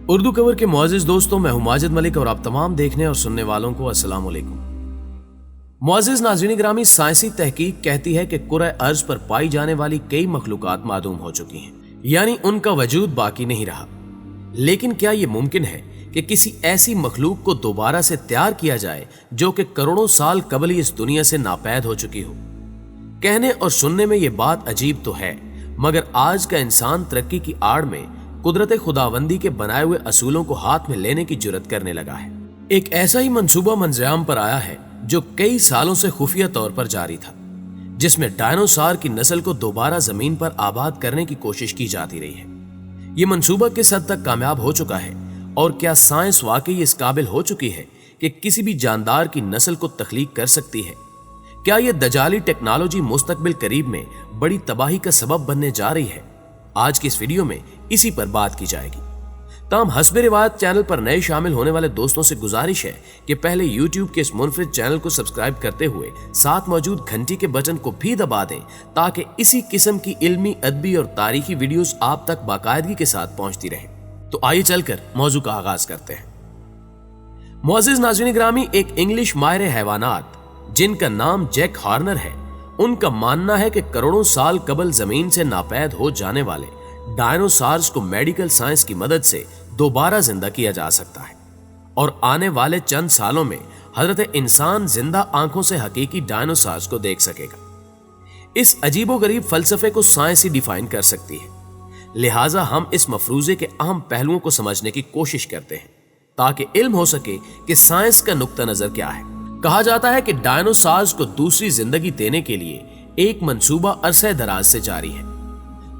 Urdu cover के मुअज़्ज़िज़ दोस्तों, मैं हूं माजिद मलिक और आप तमाम देखने और सुनने वालों को अस्सलाम वालेकुम। मुअज़्ज़िज़ नाज़रीन ग्रामी, साइंसी तहकीक कहती है कि कुरे अर्ज़ पर पाई जाने वाली कई मखलूक़ात मादूम हो चुकी हैं, यानी उनका वजूद बाकी नहीं रहा। लेकिन क्या ये मुमकिन है कि किसी ऐसी मखलूक को दोबारा से तैयार किया जाए जो कि करोड़ों साल कबल ही इस दुनिया से नापैद हो चुकी हो? कहने और सुनने में ये बात अजीब तो है, मगर आज का इंसान तरक्की की आड़ में कुदरत खुदाबंदी के बनाए हुए असूलों को हाथ में लेने की जुर्रत करने लगा है। एक ऐसा ही मंसूबा मंजराम पर आया है जो कई सालों से खुफिया तौर पर जारी था, जिसमें डायनासोर की नस्ल को दोबारा जमीन पर आबाद करने की कोशिश की जाती रही है। ये मंसूबा किस हद तक कामयाब हो चुका है और क्या साइंस वाकई इस काबिल हो चुकी है कि किसी भी जानदार की नस्ल को तख्लीक कर सकती है? क्या यह दजाली टेक्नोलॉजी मुस्तकबिल करीब में बड़ी तबाही का सबब बनने जा रही है? आज की इस वीडियो में इसी पर बात की जाएगी। ताम हस्बे रिवायत चैनल पर नए शामिल होने वाले दोस्तों से गुजारिश है कि पहले YouTube के इस मुनफरिद चैनल को सब्सक्राइब करते हुए साथ मौजूद घंटी के बटन को भी दबा दें, ताकि इसी किस्म की इल्मी, अदबी और तारीखी वीडियोस आप तक बाकायदगी के साथ पहुंचती रहे। तो आइए चलकर मौजू का आगाज करते हैं। मुअज़्ज़िज़ नाज़रीन ग्रामी, एक इंग्लिश माहिर हैवानात जिनका नाम जैक हॉर्नर है, उनका मानना है कि करोड़ों साल कबल जमीन से नापैद हो जाने वाले डायनासोर्स को मेडिकल साइंस की मदद से दोबारा जिंदा किया जा सकता है और आने वाले चंद सालों में हजरत इंसान जिंदा आंखों से हकीकी डायनासोर्स को देख सकेगा। इस अजीबोगरीब फलसफे को साइंस ही डिफाइन कर सकती है, लिहाजा हम इस मफरूजे के अहम पहलुओं को समझने की कोशिश करते हैं ताकि इल्म हो सके कि साइंस का नुक्ता नजर क्या है। कहा जाता है कि डायनासोर्स को दूसरी जिंदगी देने के लिए एक मंसूबा अरसे दराज से जारी है।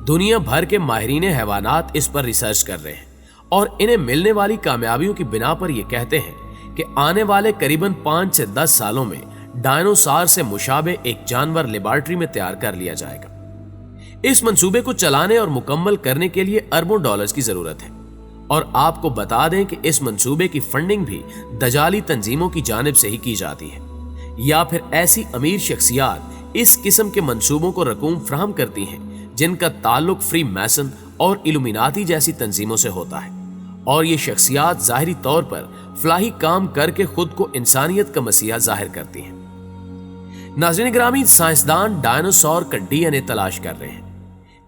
दुनिया भर के माहिरीन हैवानात इस पर रिसर्च कर रहे हैं और इन्हें मिलने वाली कामयाबियों की बिना पर यह कहते हैं कि आने वाले करीबन 5 से 10 सालों में डायनासोर से मुशाबे एक जानवर लेबॉर्ट्री में तैयार कर लिया जाएगा। इस मंसूबे को चलाने और मुकम्मल करने के लिए अरबों डॉलर्स की जरूरत है और आपको बता दें कि इस मंसूबे की फंडिंग भी दजाली तंजीमों की जानिब से ही की जाती है, या फिर ऐसी अमीर शख्सियात इस किस्म के मंसूबों को रकूम फराहम करती हैं जिनका ताल्लुक फ्री मैसन और इल्यूमिनाती जैसी तंजीमों से होता है, और ये शख्सियात जाहिरी तौर पर फलाही काम करके खुद को इंसानियत का मसीहा जाहिर करती हैं। नाज़रीन ग्रामी, साइंसदान डायनासोर का डीएनए तलाश कर रहे हैं।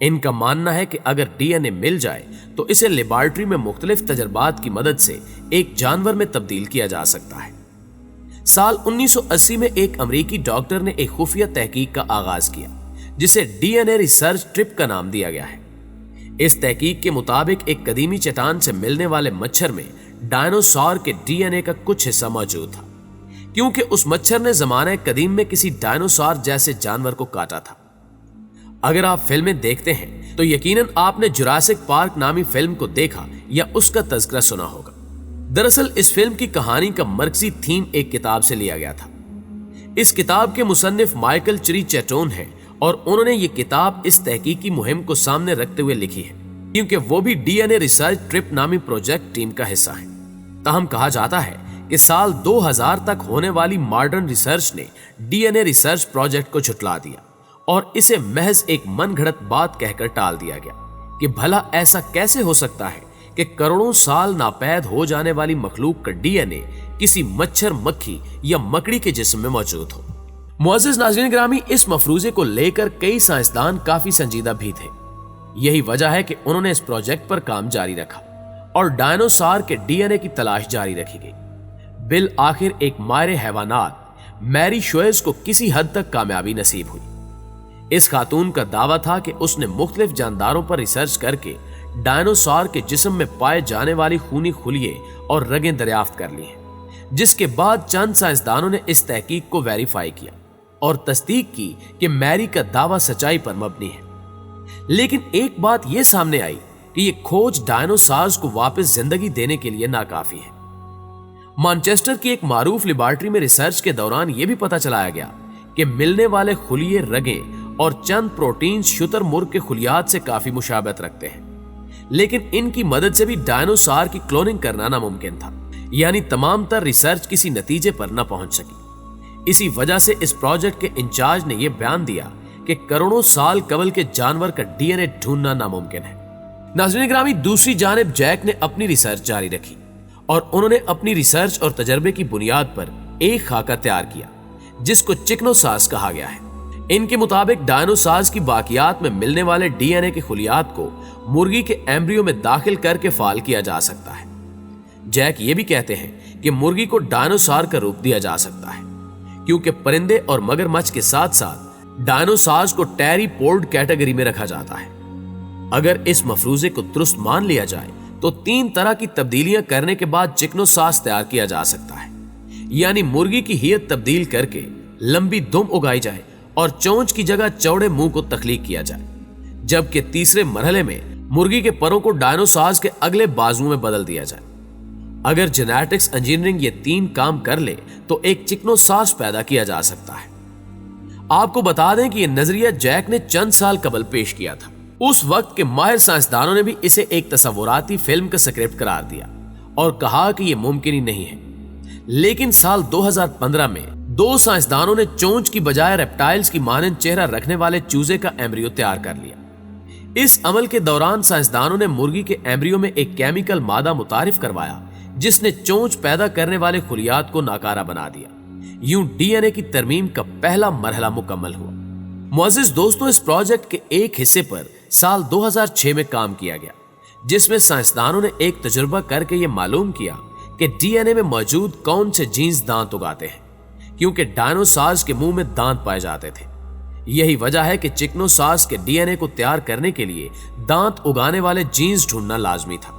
इनका मानना है कि अगर डीएनए मिल जाए तो इसे लेबॉर्ट्री में मुख्तलिफ तजर्बात की मदद से एक जानवर में तब्दील किया जा सकता है। साल 1980 में एक अमरीकी डॉक्टर ने एक खुफिया तहकीक का आगाज किया जिसे डीएनए रिसर्च ट्रिप का नाम दिया गया है। इस तहकीक के मुताबिक एक कदीमी चट्टान से मिलने वाले मच्छर में डायनासोर के डीएनए का कुछ हिस्सा मौजूद था, क्योंकि उस मच्छर ने ज़माने कदीम में किसी डायनासोर जैसे जानवर को काटा था। अगर आप फिल्में देखते हैं तो यकीनन आपने जुरासिक पार्क नामी फिल्म को देखा या उसका तज़किरा सुना होगा। दरअसल इस फिल्म की कहानी का मरकजी थीम एक किताब से लिया गया था। इस किताब के मुसन्निफ माइकल चिरीचैटोन है और उन्होंने ये किताब इस तहकीकी मुहिम को सामने रखते हुए लिखी है, क्योंकि वो भी डीएनए रिसर्च ट्रिप नामी प्रोजेक्ट टीम का हिस्सा है। ताहम कहा जाता है कि साल 2000 तक होने वाली मॉडर्न रिसर्च ने डीएनए रिसर्च प्रोजेक्ट को झुटला दिया और इसे महज एक मनगढ़ंत बात कहकर टाल दिया गया कि भला ऐसा कैसे हो सकता है कि करोड़ों साल नापैद हो जाने वाली मखलूक का डीएनए किसी मच्छर, मक्खी या मकड़ी के जिस्म में मौजूद हो। मुअज़्ज़िज़ नाज़रीन ग्रामी, इस मफरूजे को लेकर कई साइंसदान काफी संजीदा भी थे। यही वजह है कि उन्होंने इस प्रोजेक्ट पर काम जारी रखा और डायनासोर के डीएनए की तलाश जारी रखी गई। बिल आखिर एक माहिर हैवानात मैरी शोएज को किसी हद तक कामयाबी नसीब हुई। इस खातून का दावा था कि उसने मुख्तलिफ जानदारों पर रिसर्च करके डायनासोर के जिस्म में पाए जाने वाली खूनी खुलिये और रगें दरियाफ्त कर ली हैं, जिसके बाद चंद साइंसदानों ने इस तहकीक को वेरीफाई किया और तस्दीक की कि मैरी का दावा सच्चाई पर मबनी है। लेकिन एक बात यह सामने आई कि यह खोज डायनासोर्स को वापस जिंदगी देने के लिए नाकाफी है। मैनचेस्टर की एक मारूफ लेबॉर्ट्री में रिसर्च के दौरान यह भी पता चलाया गया कि मिलने वाले खुलिये, रगें और चंद प्रोटीन शुतुरमुर्ग के खुलियात से काफी मुशाबहत रखते हैं, लेकिन इनकी मदद से भी डायनासोर की क्लोनिंग करना नामुमकिन था, यानी तमाम तर रिसर्च किसी नतीजे पर न पहुंच सकी। इसी वजह से इस प्रोजेक्ट के इंचार्ज ने यह बयान दिया कि करोड़ों साल कबल के जानवर का डीएनए ढूंढना नामुमकिन है। नाज़रीन ग्रामी, दूसरी जानिब जैक ने अपनी रिसर्च जारी रखी और उन्होंने अपनी रिसर्च और तजर्बे की बुनियाद पर एक खाका तैयार किया जिसको चिकनोसार्स कहा गया है। इनके मुताबिक डायनोसार्स की बाकियात में मिलने वाले डीएनए के खुलियात को मुर्गी के एम्ब्रियो में दाखिल करके फाल किया जा सकता है। जैक ये भी कहते हैं कि मुर्गी को डायनोसार का रूप दिया जा सकता है क्योंकि परिंदे और मगरमच्छ के साथ साथ डायनोसार्स को टेरीपोड कैटेगरी में रखा जाता है। अगर इस मफरूजे को दुरुस्त मान लिया जाए तो 3 तरह की तब्दीलियां करने के बाद चिकनोसार्स तैयार किया जा सकता है, यानी मुर्गी की हियत तब्दील करके लंबी दुम उगाई जाए और चोंच की जगह चौड़े मुंह को तख्लीक किया जाए, जबकि तीसरे मरहले में मुर्गी के परों को डायनोसार्स के अगले बाजुओं में बदल दिया जाए। अगर जेनेटिक्स इंजीनियरिंग ये 3 काम कर ले तो एक चिकनोसार्स पैदा किया जा सकता है। आपको बता दें कि यह नजरिया जैक ने चंद साल कबल पेश किया था। उस वक्त के माहिर साइंसदानों ने भी इसे एक तस्वुराती फिल्म का स्क्रिप्ट करार दिया और कहा कि यह मुमकिन ही नहीं है। लेकिन साल 2015 में 2 साइंसदानों ने चोंच की बजाय रेप्टाइल्स की मानंद चेहरा रखने वाले चूजे का एम्ब्रियो तैयार कर लिया। इस अमल के दौरान साइंसदानों ने मुर्गी के एम्ब्रियो में एक केमिकल मादा मुतारिफ करवाया जिसने चोंच पैदा करने वाले खुलियात को नाकारा बना दिया। यूं डीएनए की तरमीम का पहला मरहला मुकम्मल हुआ। मुअज़्ज़िज़ दोस्तों, इस प्रोजेक्ट के एक हिस्से पर साल 2006 में काम किया गया जिसमें साइंसदानों ने एक तजुर्बा करके यह मालूम किया कि डीएनए में मौजूद कौन से जीन्स दांत उगाते हैं, क्योंकि डायनोसार्स के मुंह में दांत पाए जाते थे। यही वजह है कि चिकनोसार्स के डीएनए को तैयार करने के लिए दांत उगाने वाले जीन्स ढूंढना लाजमी था।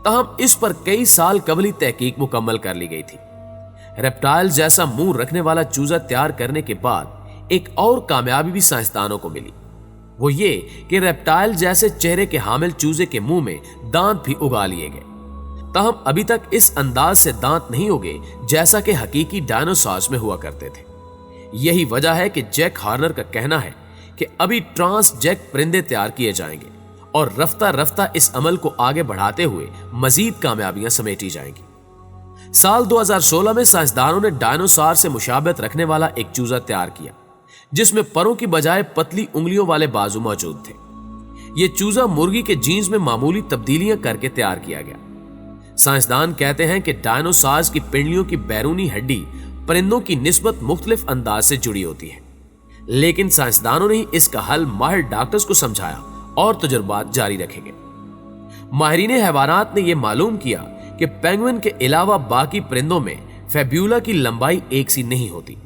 तहम इस पर कई साल कबली तहकीक मुकम्मल कर ली गई थी। रेप्टाइल जैसा मुंह रखने वाला चूजा तैयार करने के बाद एक और कामयाबी भी साइंसदानों को मिली, वो ये कि रेप्टाइल जैसे चेहरे के हामिल चूजे के मुंह में दांत भी उगा लिए गए। तहम अभी तक इस अंदाज से दांत नहीं उगे जैसा कि हकीकी डायनोसॉर्स में हुआ करते थे। यही वजह है कि जैक हॉर्नर का कहना है कि अभी ट्रांस जैक परिंदे तैयार किए जाएंगे और रफ्ता रफ्ता इस अमल को आगे बढ़ाते हुए मजीद कामयाबियां समेटी जाएंगी। साल 2016 में साइंसदानों ने डायनोसॉर से मुशाबहत रखने वाला एक चूजा तैयार किया जिसमें परों की बजाय पतली उंगलियों वाले बाजू मौजूद थे। यह चूजा मुर्गी के जीन्स में मामूली तब्दीलियां करके तैयार किया गया। साइंसदान कहते हैं कि डायनोसॉर्स की पिंडलियों की बैरूनी हड्डी परिंदों की निस्बत मुख्तलिफ अंदाज से जुड़ी होती है, लेकिन साइंसदानों ने इसका हल माहिर डॉक्टर्स को समझाया और तजुर्बात जारी रखेंगे। माहिरीन हैवानात ने यह मालूम किया कि पेंगुइन के अलावा बाकी परिंदों में फेब्यूला की लंबाई एक सी नहीं होती,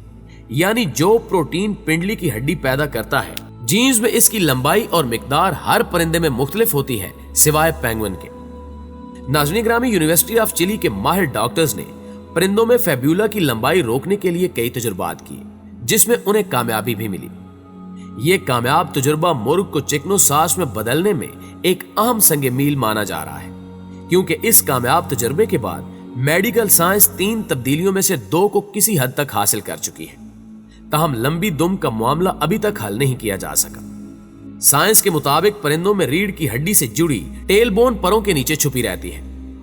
यानी जो प्रोटीन पिंडली की हड्डी पैदा करता है जीन्स में इसकी लंबाई और मिकदार हर परिंदे में मुख्तलिफ होती है सिवाय पेंगुइन के। नाज़रीन ग्रामी, यूनिवर्सिटी ऑफ चिली के माहिर डॉक्टर्स ने परिंदों में फेब्यूला की लंबाई रोकने के लिए कई तजुर्बात किए जिसमें उन्हें कामयाबी भी मिली। यह कामयाब तजुर्बा मुर्ग को चिकनोसार्स में बदलने में एक अहम संगे मील माना जा रहा है, क्योंकि इस कामयाब तजुर्बे के बाद मेडिकल साइंस 3 तब्दीलियों में से 2 को किसी हद तक हासिल कर चुकी है। ताहम लंबी दुम का मामला अभी तक हल नहीं किया जा सका। साइंस के मुताबिक परिंदों में रीढ़ की हड्डी से जुड़ी टेल बोन परों के नीचे छुपी रहती है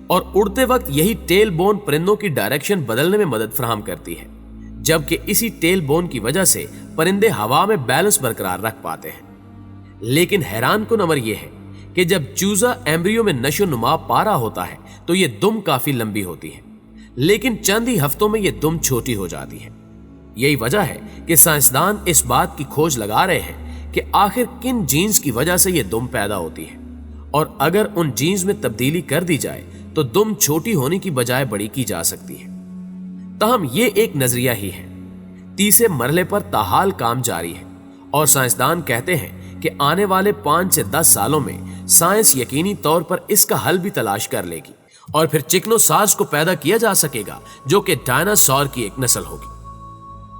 और उड़ते वक्त यही टेल बोन परिंदों की डायरेक्शन बदलने में मदद फराहम करती है, जबकि इसी टेल बोन की वजह से परिंदे हवा में बैलेंस बरकरार रख पाते हैं। लेकिन हैरान कुन अमर यह है कि जब चूजा एम्ब्रियो में नशो नुमा पा रहा होता है तो यह दुम काफी लंबी होती है, लेकिन चंद ही हफ्तों में यह दुम छोटी हो जाती है। यही वजह है कि साइंसदान इस बात की खोज लगा रहे हैं कि आखिर किन जीन्स की वजह से यह दुम पैदा होती है, और अगर उन जीन्स में तब्दीली कर दी जाए तो दुम छोटी होने की बजाय बड़ी की जा सकती है। तहम ये एक नजरिया ही है। तीसरे मरहले पर ताहाल काम जारी है और साइंसदान कहते हैं कि आने वाले 5 से 10 सालों में साइंस यकीनी तौर पर इसका हल भी तलाश कर लेगी और फिर चिकनोसार्स को पैदा किया जा सकेगा जो कि डायनासोर की एक नस्ल होगी।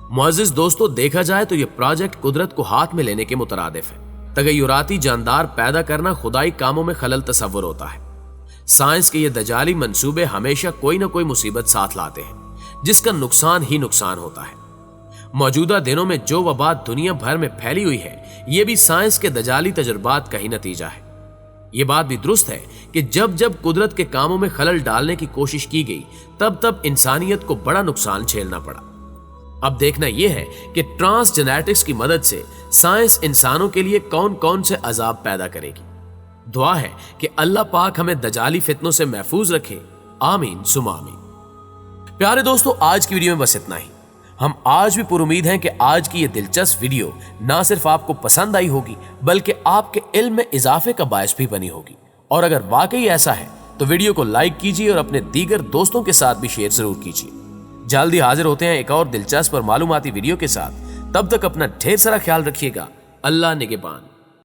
मुअज़्ज़िज़ दोस्तों, देखा जाए तो यह प्रोजेक्ट कुदरत को हाथ में लेने के मुतरादिफ है। तगय्युराती जानदार पैदा करना खुदाई कामों में खलल तस्वुर होता है। साइंस के ये दजाली मंसूबे हमेशा कोई ना कोई मुसीबत साथ लाते हैं जिसका नुकसान ही नुकसान होता है। मौजूदा दिनों में जो वबा दुनिया भर में फैली हुई है, ये भी साइंस के दजाली तजुर्बात का ही नतीजा है। ये बात भी दुरुस्त है कि जब जब कुदरत के कामों में खलल डालने की कोशिश की गई तब तब इंसानियत को बड़ा नुकसान झेलना पड़ा। अब देखना यह है कि ट्रांस जेनेटिक्स की मदद से साइंस इंसानों के लिए कौन कौन से अजाब पैदा करेगी। دعا ہے کہ اللہ پاک ہمیں دجالی فتنوں سے محفوظ رکھے، آمین ثم آمین۔ پیارے دوستو، آج کی ویڈیو میں بس اتنا ہی۔ ہم آج بھی پر امید ہیں کہ آج کی یہ دلچسپ ویڈیو نہ صرف آپ کو پسند آئی ہوگی بلکہ آپ کے علم میں اضافے کا باعث بھی بنی ہوگی، اور اگر واقعی ایسا ہے تو ویڈیو کو لائک کیجیے اور اپنے دیگر دوستوں کے ساتھ بھی شیئر ضرور کیجیے۔ جلدی حاضر ہوتے ہیں ایک اور دلچسپ اور معلوماتی ویڈیو کے ساتھ، تب تک اپنا ڈھیر سارا خیال رکھیے گا۔ اللہ نگہبان۔